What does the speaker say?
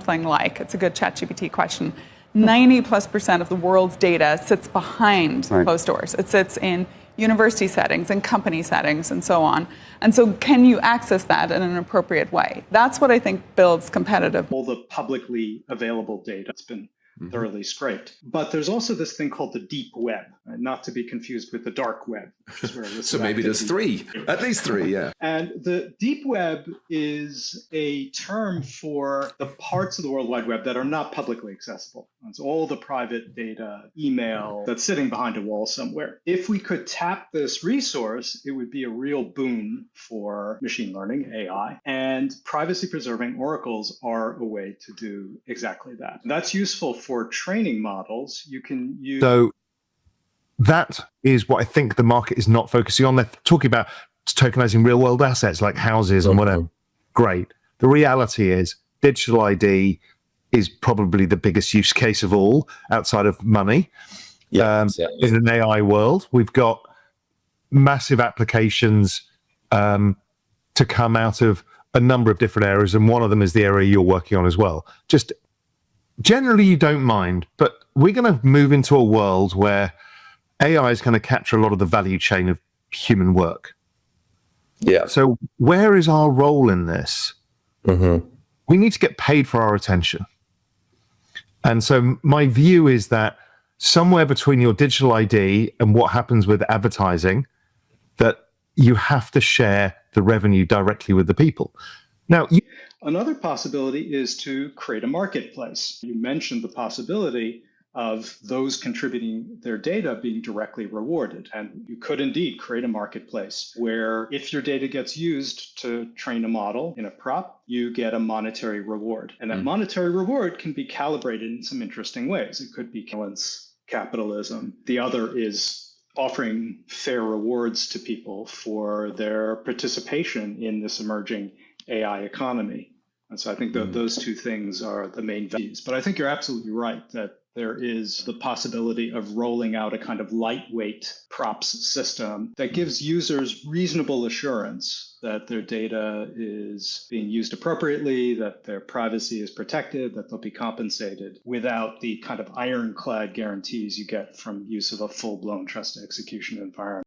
something like, it's a good ChatGPT question, 90+% of the world's data sits behind closed doors. It sits in university settings and company settings and so on. And so can you access that in an appropriate way? That's what I think builds competitive. All the publicly available data has been thoroughly scraped. But there's also this thing called the deep web, not to be confused with the dark web. Which is where so maybe there's three, at least three, yeah. And the deep web is a term for the parts of the World Wide Web that are not publicly accessible. It's all the private data, email that's sitting behind a wall somewhere. If we could tap this resource, it would be a real boon for machine learning, AI, and privacy-preserving oracles are a way to do exactly that. That's useful for training models. You can use... So that is what I think the market is not focusing on. They're talking about tokenizing real-world assets like houses and whatever. Great. The reality is digital ID is probably the biggest use case of all outside of money. In an AI world, we've got massive applications to come out of a number of different areas, and one of them is the area you're working on as well. Just generally, you don't mind, but we're going to move into a world where AI is going to capture a lot of the value chain of human work. Yeah. So where is our role in this? We need to get paid for our attention. And so my view is that somewhere between your digital ID and what happens with advertising, that you have to share the revenue directly with the people. Now, another possibility is to create a marketplace. You mentioned the possibility of those contributing their data being directly rewarded. And you could indeed create a marketplace where if your data gets used to train a model in a prop, you get a monetary reward. And that monetary reward can be calibrated in some interesting ways. It could be capitalism. The other is offering fair rewards to people for their participation in this emerging AI economy. And so I think that those two things are the main values. But I think you're absolutely right that there is the possibility of rolling out a kind of lightweight props system that gives users reasonable assurance that their data is being used appropriately, that their privacy is protected, that they'll be compensated without the kind of ironclad guarantees you get from use of a full-blown trust execution environment.